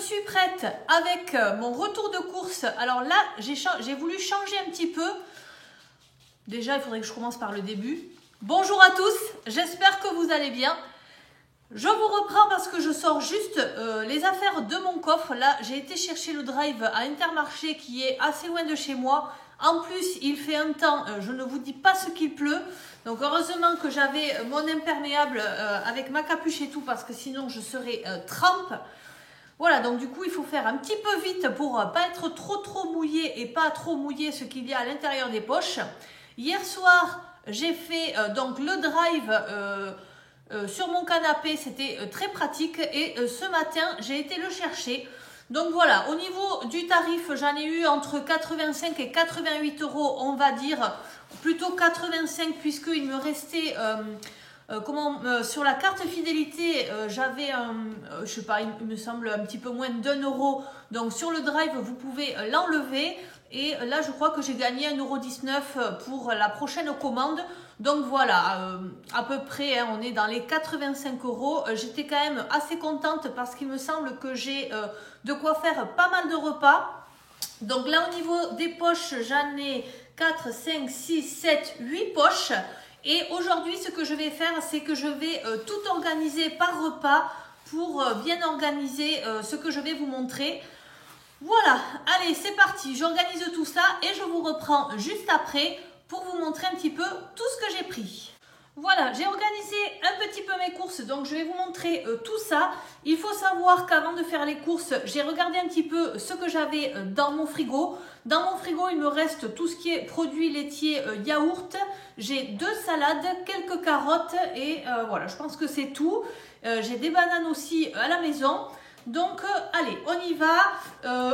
suis prête avec mon retour de course. Alors là, j'ai voulu changer un petit peu. Déjà, il faudrait que je commence par le début. Bonjour à tous, j'espère que vous allez bien. Je vous reprends parce que je sors juste les affaires de mon coffre. Là, j'ai été chercher le drive à Intermarché qui est assez loin de chez moi. En plus, il fait un temps, je ne vous dis pas ce qu'il pleut. Donc heureusement que j'avais mon imperméable avec ma capuche et tout parce que sinon je serais trempe. Voilà, donc du coup, il faut faire un petit peu vite pour pas être trop mouillé et pas trop mouiller ce qu'il y a à l'intérieur des poches. Hier soir, j'ai fait donc le drive sur mon canapé, c'était très pratique et ce matin, j'ai été le chercher. Donc voilà, au niveau du tarif, j'en ai eu entre 85 et 88 euros, on va dire, plutôt 85 puisqu'il me restait... sur la carte fidélité, j'avais, je sais pas, il me semble un petit peu moins d'1 euro. Donc sur le drive, vous pouvez l'enlever. Et là, je crois que j'ai gagné 1,19 € pour la prochaine commande. Donc voilà, à peu près, hein, on est dans les 85 euros. J'étais quand même assez contente parce qu'il me semble que j'ai de quoi faire pas mal de repas. Donc là, au niveau des poches, j'en ai 4, 5, 6, 7, 8 poches. Et aujourd'hui, ce que je vais faire, c'est que je vais tout organiser par repas pour bien organiser ce que je vais vous montrer. Voilà, allez, c'est parti. J'organise tout ça et je vous reprends juste après pour vous montrer un petit peu tout ce que j'ai pris. Voilà, j'ai organisé un petit peu mes courses, donc je vais vous montrer tout ça. Il faut savoir qu'avant de faire les courses, j'ai regardé un petit peu ce que j'avais dans mon frigo. Dans mon frigo, il me reste tout ce qui est produits laitiers, yaourt. J'ai 2 salades, quelques carottes et voilà, je pense que c'est tout. J'ai des bananes aussi à la maison. Donc, allez, on y va.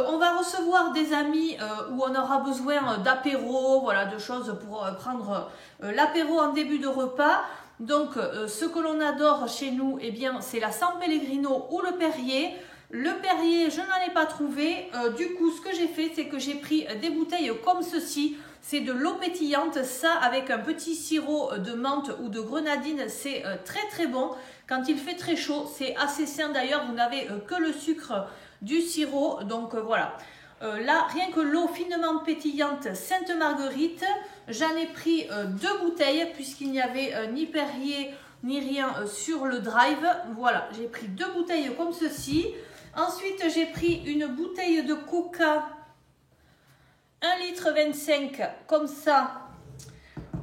On va recevoir des amis où on aura besoin d'apéro, voilà, de choses pour prendre l'apéro en début de repas. Donc, ce que l'on adore chez nous, eh bien, c'est la San Pellegrino ou le Perrier. Le Perrier, je n'en ai pas trouvé. Du coup, ce que j'ai fait, c'est que j'ai pris des bouteilles comme ceci. C'est de l'eau pétillante, ça avec un petit sirop de menthe ou de grenadine, c'est très bon. Quand il fait très chaud, c'est assez sain d'ailleurs, vous n'avez que le sucre du sirop, donc voilà. Là, rien que l'eau finement pétillante Sainte Marguerite, j'en ai pris 2 bouteilles puisqu'il n'y avait ni Perrier ni rien sur le drive. Voilà, j'ai pris 2 bouteilles comme ceci. Ensuite, j'ai pris une bouteille de coca 1,25 litre comme ça.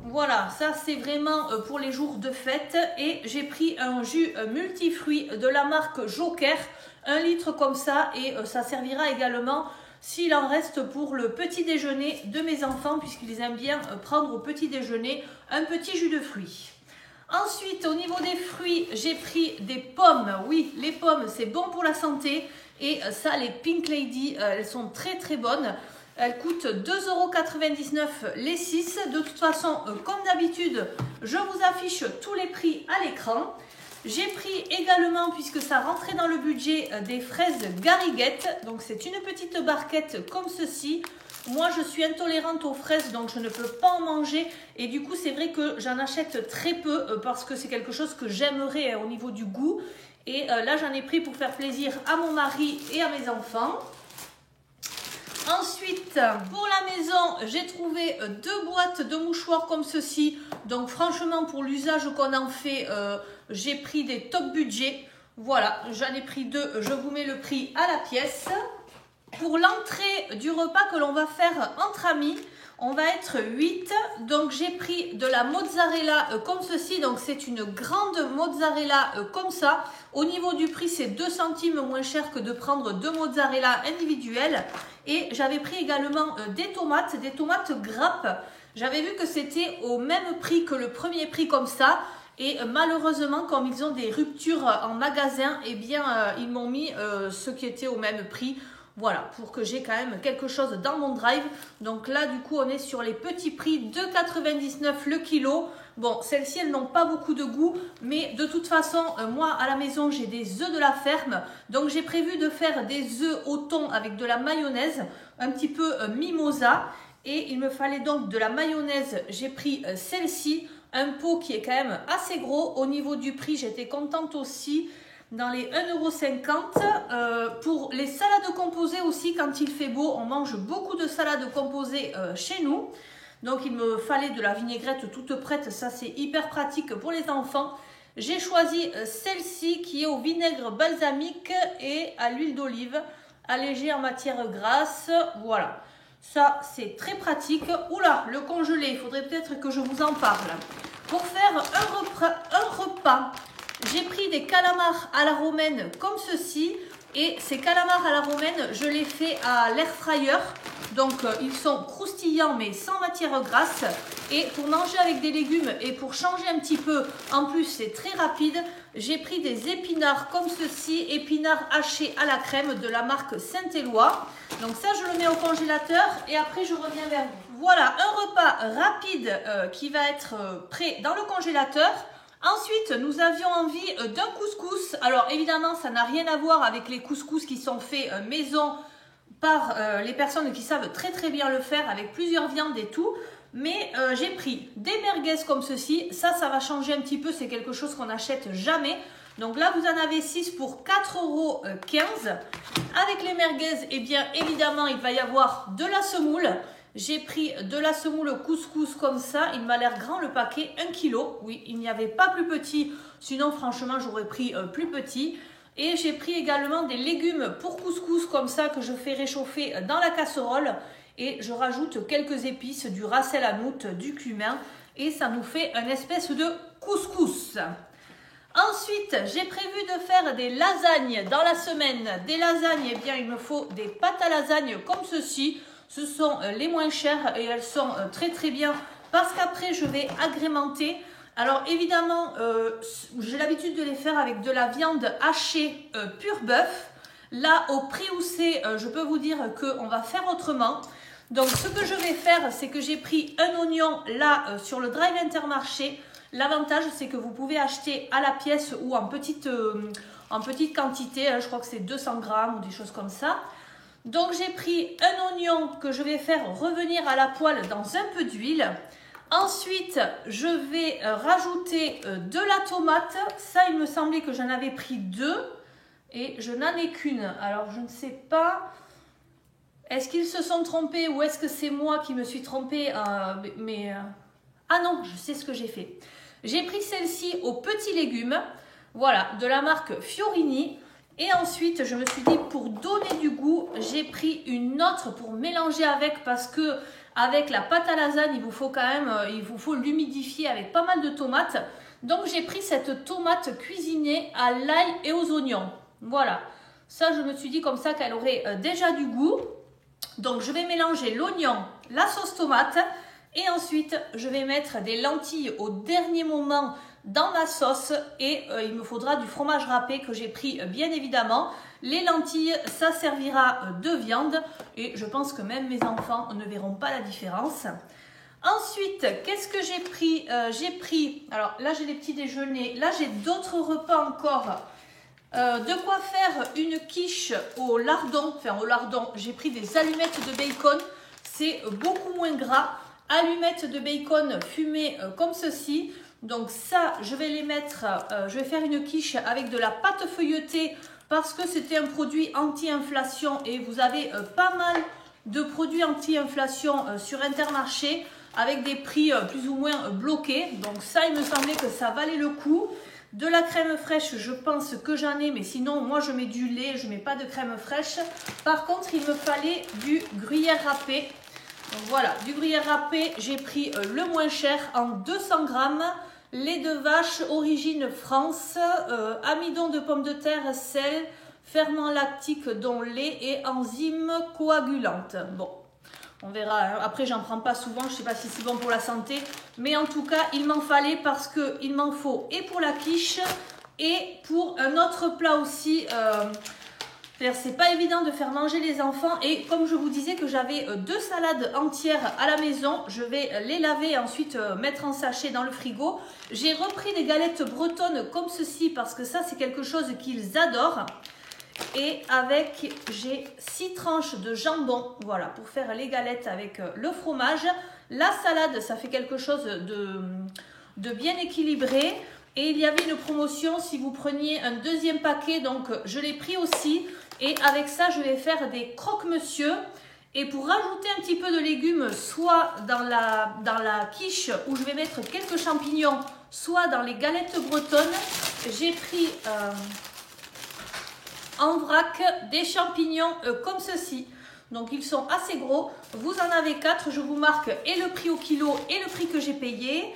Voilà, ça c'est vraiment pour les jours de fête. Et j'ai pris un jus multifruits de la marque Joker, 1 litre comme ça. Et ça servira également s'il en reste pour le petit déjeuner de mes enfants, puisqu'ils aiment bien prendre au petit déjeuner un petit jus de fruits. Ensuite, au niveau des fruits, j'ai pris des pommes. Oui, les pommes, c'est bon pour la santé. Et ça, les Pink Lady, elles sont très bonnes. Elles coûtent 2,99 € les 6. De toute façon, comme d'habitude, je vous affiche tous les prix à l'écran. J'ai pris également, puisque ça rentrait dans le budget, des fraises Gariguette. Donc c'est une petite barquette comme ceci. Moi, je suis intolérante aux fraises, donc je ne peux pas en manger. Et du coup, c'est vrai que j'en achète très peu parce que c'est quelque chose que j'aimerais au niveau du goût. Et là, j'en ai pris pour faire plaisir à mon mari et à mes enfants. Ensuite, pour la maison, j'ai trouvé 2 boîtes de mouchoirs comme ceci. Donc franchement, pour l'usage qu'on en fait, j'ai pris des top budget. Voilà, j'en ai pris 2. Je vous mets le prix à la pièce. Pour l'entrée du repas que l'on va faire entre amis, on va être 8. Donc j'ai pris de la mozzarella comme ceci. Donc c'est une grande mozzarella comme ça. Au niveau du prix, c'est 2 centimes moins cher que de prendre 2 mozzarella individuelles. Et j'avais pris également des tomates grappes. J'avais vu que c'était au même prix que le premier prix comme ça. Et malheureusement, comme ils ont des ruptures en magasin, eh bien, ils m'ont mis ce qui était au même prix. Voilà, pour que j'ai quand même quelque chose dans mon drive. Donc là, du coup, on est sur les petits prix de 2,99 € le kilo. Bon, celles-ci, elles n'ont pas beaucoup de goût. Mais de toute façon, moi, à la maison, j'ai des œufs de la ferme. Donc, j'ai prévu de faire des œufs au thon avec de la mayonnaise, un petit peu mimosa. Et il me fallait donc de la mayonnaise. J'ai pris celle-ci, un pot qui est quand même assez gros. Au niveau du prix, j'étais contente aussi. dans les 1,50 €. Pour les salades composées aussi, quand il fait beau, on mange beaucoup de salades composées chez nous. Donc il me fallait de la vinaigrette toute prête, ça c'est hyper pratique pour les enfants. J'ai choisi celle-ci qui est au vinaigre balsamique et à l'huile d'olive, allégée en matière grasse. Voilà, ça c'est très pratique. Oula, le congelé, il faudrait peut-être que je vous en parle. Pour faire un repas, j'ai pris des calamars à la romaine comme ceci. Et ces calamars à la romaine, je les fais à l'air fryer. Donc ils sont croustillants mais sans matière grasse. Et pour manger avec des légumes et pour changer un petit peu, en plus c'est très rapide, j'ai pris des épinards comme ceci, épinards hachés à la crème de la marque Saint-Éloi. Donc ça je le mets au congélateur et après je reviens vers vous. Voilà un repas rapide qui va être prêt dans le congélateur. Ensuite, nous avions envie d'un couscous. Alors évidemment, ça n'a rien à voir avec les couscous qui sont faits maison par les personnes qui savent très très bien le faire avec plusieurs viandes et tout. Mais j'ai pris des merguez comme ceci. Ça va changer un petit peu. C'est quelque chose qu'on n'achète jamais. Donc là, vous en avez 6 pour 4,15 €. Avec les merguez, eh bien évidemment, il va y avoir de la semoule. J'ai pris de la semoule couscous comme ça, il m'a l'air grand le paquet, 1 kg. Oui, il n'y avait pas plus petit, sinon franchement j'aurais pris plus petit. Et j'ai pris également des légumes pour couscous comme ça que je fais réchauffer dans la casserole. Et je rajoute quelques épices, du ras el hanout, du cumin. Et ça nous fait une espèce de couscous. Ensuite, j'ai prévu de faire des lasagnes dans la semaine. Des lasagnes, eh bien il me faut des pâtes à lasagne comme ceci. Ce sont les moins chères et elles sont très très bien parce qu'après je vais agrémenter. Alors évidemment, j'ai l'habitude de les faire avec de la viande hachée pur bœuf. Là, au prix où c'est, je peux vous dire qu'on va faire autrement. Donc ce que je vais faire, c'est que j'ai pris un oignon là sur le drive Intermarché. L'avantage, c'est que vous pouvez acheter à la pièce ou en petite quantité. Je crois que c'est 200 grammes ou des choses comme ça. Donc j'ai pris un oignon que je vais faire revenir à la poêle dans un peu d'huile. Ensuite, je vais rajouter de la tomate. Ça, il me semblait que j'en avais pris 2 et je n'en ai qu'une. Alors, je ne sais pas, est-ce qu'ils se sont trompés ou est-ce que c'est moi qui me suis trompée Ah non, je sais ce que j'ai fait. J'ai pris celle-ci aux petits légumes. Voilà, de la marque Fiorini. Et ensuite, je me suis dit, pour donner du goût, j'ai pris une autre pour mélanger avec parce que avec la pâte à lasagne, il vous faut l'humidifier avec pas mal de tomates. Donc, j'ai pris cette tomate cuisinée à l'ail et aux oignons. Voilà. Ça, je me suis dit comme ça qu'elle aurait déjà du goût. Donc, je vais mélanger l'oignon, la sauce tomate et ensuite, je vais mettre des lentilles au dernier moment dans ma sauce et il me faudra du fromage râpé que j'ai pris bien évidemment. Les lentilles, ça servira de viande et je pense que même mes enfants ne verront pas la différence. Ensuite, qu'est-ce que j'ai pris alors là j'ai les petits déjeuners, là j'ai d'autres repas encore. De quoi faire une quiche au lardon, j'ai pris des allumettes de bacon, c'est beaucoup moins gras. Allumettes de bacon fumées comme ceci. Donc ça, je vais les mettre, je vais faire une quiche avec de la pâte feuilletée parce que c'était un produit anti-inflation et vous avez pas mal de produits anti-inflation sur Intermarché avec des prix plus ou moins bloqués. Donc ça, il me semblait que ça valait le coup. De la crème fraîche, je pense que j'en ai, mais sinon, moi, je mets du lait, je ne mets pas de crème fraîche. Par contre, il me fallait du gruyère râpé. Donc voilà, du gruyère râpé, j'ai pris le moins cher en 200 grammes. Lait de vache, origine France, amidon de pommes de terre, sel, ferment lactique dont lait et enzymes coagulantes. Bon, on verra. Hein. Après, j'en prends pas souvent, je ne sais pas si c'est bon pour la santé. Mais en tout cas, il m'en fallait parce qu'il m'en faut et pour la quiche et pour un autre plat aussi. C'est pas évident de faire manger les enfants et comme je vous disais que j'avais 2 salades entières à la maison, je vais les laver et ensuite mettre en sachet dans le frigo. J'ai repris des galettes bretonnes comme ceci parce que ça c'est quelque chose qu'ils adorent. Et avec, j'ai 6 tranches de jambon, voilà, pour faire les galettes avec le fromage. La salade, ça fait quelque chose de bien équilibré. Et il y avait une promotion si vous preniez un deuxième paquet, donc je l'ai pris aussi. Et avec ça, je vais faire des croque-monsieur. Et pour rajouter un petit peu de légumes, soit dans la quiche où je vais mettre quelques champignons, soit dans les galettes bretonnes, j'ai pris en vrac des champignons comme ceci. Donc ils sont assez gros. Vous en avez 4, je vous marque et le prix au kilo et le prix que j'ai payé.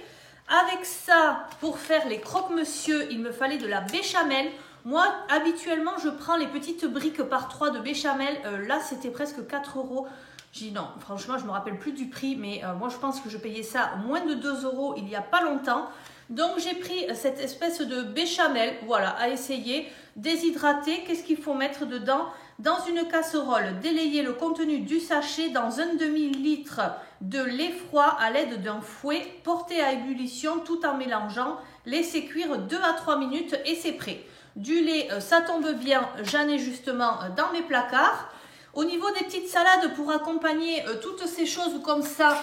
Avec ça, pour faire les croque-monsieur, il me fallait de la béchamel. Moi, habituellement, je prends les petites briques par 3 de béchamel. Là, c'était presque 4 euros. J'ai dit non, franchement, je ne me rappelle plus du prix, mais moi, je pense que je payais ça moins de 2 euros il n'y a pas longtemps. Donc, j'ai pris cette espèce de béchamel, voilà, à essayer. Déshydraté, qu'est-ce qu'il faut mettre dedans? Dans une casserole, délayer le contenu du sachet dans un demi-litre de lait froid à l'aide d'un fouet, porter à ébullition tout en mélangeant, laisser cuire 2 à 3 minutes et c'est prêt. Du lait, ça tombe bien, j'en ai justement dans mes placards. Au niveau des petites salades pour accompagner toutes ces choses comme ça,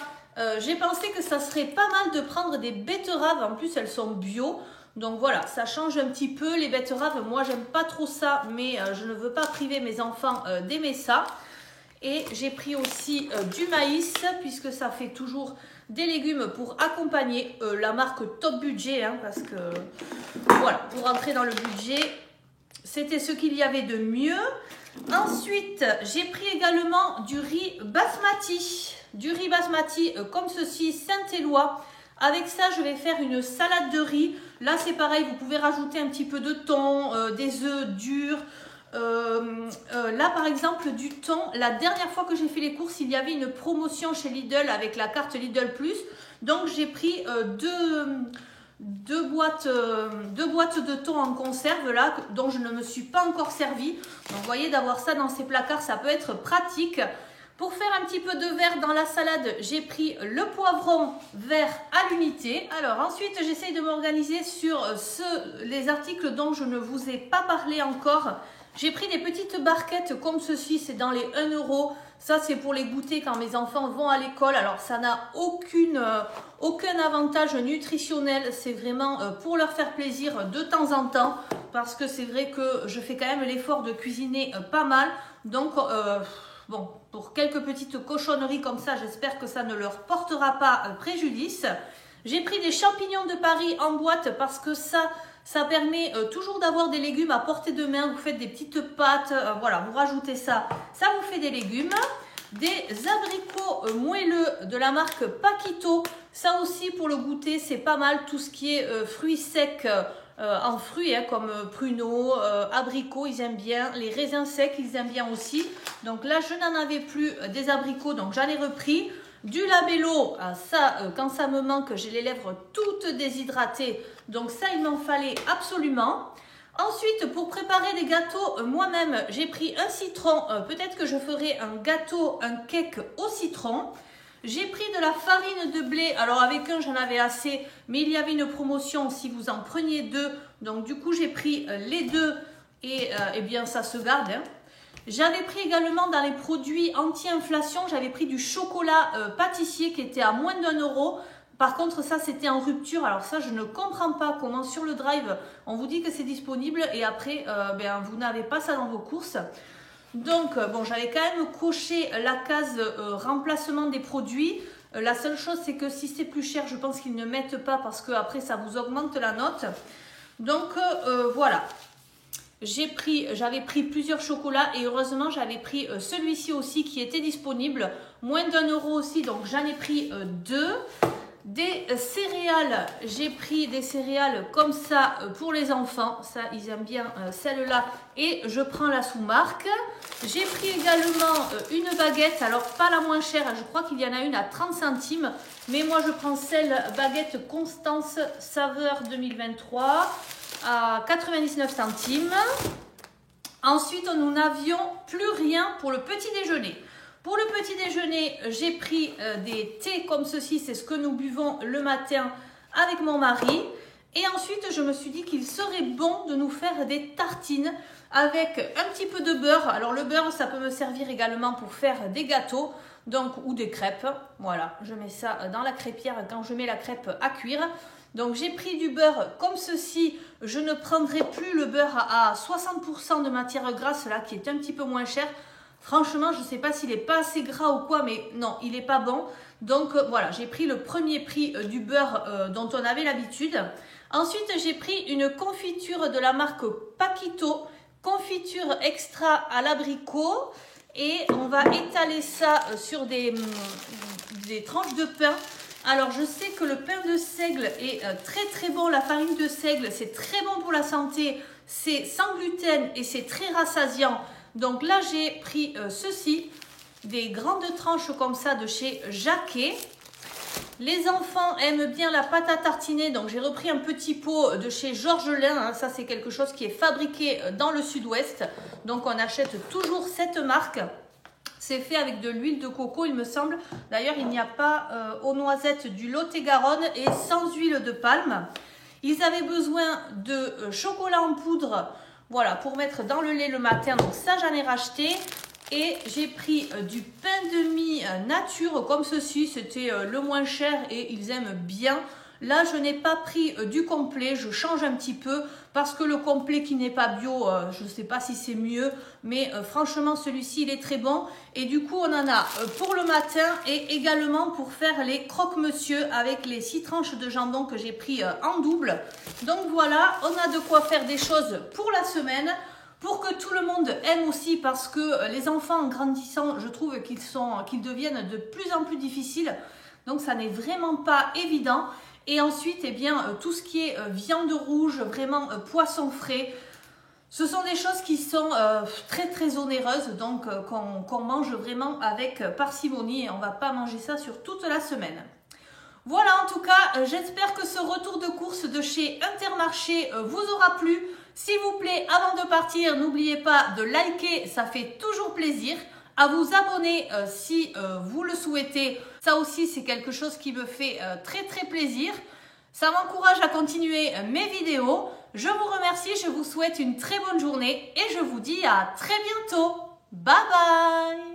j'ai pensé que ça serait pas mal de prendre des betteraves. En plus, elles sont bio. Donc voilà, ça change un petit peu. Les betteraves, moi, j'aime pas trop ça, mais je ne veux pas priver mes enfants d'aimer ça. Et j'ai pris aussi du maïs, puisque ça fait toujours des légumes pour accompagner la marque Top Budget, hein, parce que voilà, pour rentrer dans le budget, c'était ce qu'il y avait de mieux. Ensuite, j'ai pris également du riz basmati. Du riz basmati comme ceci, Saint-Éloi. Avec ça, je vais faire une salade de riz. Là, c'est pareil, vous pouvez rajouter un petit peu de thon, des œufs durs. Là, par exemple, du thon. La dernière fois que j'ai fait les courses, il y avait une promotion chez Lidl avec la carte Lidl Plus. Donc, j'ai pris deux boîtes de thon en conserve là, dont je ne me suis pas encore servi. Donc, vous voyez, d'avoir ça dans ces placards, ça peut être pratique. Pour faire un petit peu de vert dans la salade, j'ai pris le poivron vert à l'unité. Alors ensuite, j'essaye de m'organiser sur les articles dont je ne vous ai pas parlé encore. J'ai pris des petites barquettes comme ceci, c'est dans les 1 euro. Ça, c'est pour les goûter quand mes enfants vont à l'école. Alors, ça n'a aucun avantage nutritionnel. C'est vraiment pour leur faire plaisir de temps en temps. Parce que c'est vrai que je fais quand même l'effort de cuisiner pas mal. Donc, bon, pour quelques petites cochonneries comme ça, j'espère que ça ne leur portera pas préjudice. J'ai pris des champignons de Paris en boîte parce que ça permet toujours d'avoir des légumes à portée de main. Vous faites des petites pâtes, voilà, vous rajoutez ça, ça vous fait des légumes. Des abricots moelleux de la marque Paquito. Ça aussi, pour le goûter, c'est pas mal. Tout ce qui est fruits secs en fruits, hein, comme pruneaux, abricots, ils aiment bien. Les raisins secs, ils aiment bien aussi. Donc là, je n'en avais plus des abricots, donc j'en ai repris. Du labello, ça, quand ça me manque, j'ai les lèvres toutes déshydratées. Donc ça, il m'en fallait absolument. Ensuite, pour préparer des gâteaux, moi-même, j'ai pris un citron. Peut-être que je ferai un gâteau, un cake au citron. J'ai pris de la farine de blé. Alors, avec un, j'en avais assez. Mais il y avait une promotion si vous en preniez 2. Donc, du coup, j'ai pris les 2. Et eh bien, ça se garde. Hein. J'avais pris également dans les produits anti-inflation, j'avais pris du chocolat pâtissier qui était à moins d'1 euro. Par contre, ça, c'était en rupture. Alors ça, je ne comprends pas comment sur le drive, on vous dit que c'est disponible et après, vous n'avez pas ça dans vos courses. Donc, bon, j'avais quand même coché la case remplacement des produits. La seule chose, c'est que si c'est plus cher, je pense qu'ils ne mettent pas parce que après, ça vous augmente la note. Donc, voilà. J'avais pris plusieurs chocolats et heureusement, j'avais pris celui-ci aussi qui était disponible. Moins d'1 euro aussi, donc j'en ai pris 2. Des céréales, j'ai pris des céréales comme ça pour les enfants. Ça, ils aiment bien celle-là. Et je prends la sous-marque. J'ai pris également une baguette. Alors, pas la moins chère. Je crois qu'il y en a une à 30 centimes. Mais moi, je prends celle baguette Constance Saveur 2023 à 99 centimes. Ensuite, nous n'avions plus rien pour le petit déjeuner. Pour le petit déjeuner, j'ai pris des thés comme ceci, c'est ce que nous buvons le matin avec mon mari. Et ensuite, je me suis dit qu'il serait bon de nous faire des tartines avec un petit peu de beurre. Alors le beurre, ça peut me servir également pour faire des gâteaux, donc ou des crêpes. Voilà, je mets ça dans la crêpière quand je mets la crêpe à cuire. Donc j'ai pris du beurre comme ceci. Je ne prendrai plus le beurre à 60% de matière grasse là qui est un petit peu moins cher. Franchement, je ne sais pas s'il n'est pas assez gras ou quoi, mais non, il n'est pas bon. Donc voilà, j'ai pris le premier prix du beurre dont on avait l'habitude. Ensuite, j'ai pris une confiture de la marque Paquito, confiture extra à l'abricot. Et on va étaler ça sur des tranches de pain. Alors, je sais que le pain de seigle est très très bon. La farine de seigle, c'est très bon pour la santé. C'est sans gluten et c'est très rassasiant. Donc là, j'ai pris ceci, des grandes tranches comme ça de chez Jacquet. Les enfants aiment bien la pâte à tartiner, donc j'ai repris un petit pot de chez Georgelin. Hein. Ça, c'est quelque chose qui est fabriqué dans le sud-ouest. Donc, on achète toujours cette marque. C'est fait avec de l'huile de coco, il me semble. D'ailleurs, il n'y a pas aux noisettes du Lot-et-Garonne et sans huile de palme. Ils avaient besoin de chocolat en poudre, voilà, pour mettre dans le lait le matin. Donc ça, j'en ai racheté. Et j'ai pris du pain de mie nature comme ceci. C'était le moins cher et ils aiment bien. Là, je n'ai pas pris du complet. Je change un petit peu parce que le complet qui n'est pas bio, je ne sais pas si c'est mieux. Mais franchement, celui-ci, il est très bon. Et du coup, on en a pour le matin et également pour faire les croque-monsieur avec les 6 tranches de jambon que j'ai pris en double. Donc voilà, on a de quoi faire des choses pour la semaine. Pour que tout le monde aime aussi, parce que les enfants en grandissant, je trouve qu'ils deviennent de plus en plus difficiles. Donc ça n'est vraiment pas évident. Et ensuite, eh bien, tout ce qui est viande rouge, vraiment poisson frais, ce sont des choses qui sont très très onéreuses, donc qu'on mange vraiment avec parcimonie et on ne va pas manger ça sur toute la semaine. Voilà, en tout cas, j'espère que ce retour de course de chez Intermarché vous aura plu. S'il vous plaît, avant de partir, n'oubliez pas de liker, ça fait toujours plaisir. À vous abonner si vous le souhaitez. Ça aussi, c'est quelque chose qui me fait très très plaisir. Ça m'encourage à continuer mes vidéos. Je vous remercie, je vous souhaite une très bonne journée et je vous dis à très bientôt. Bye bye!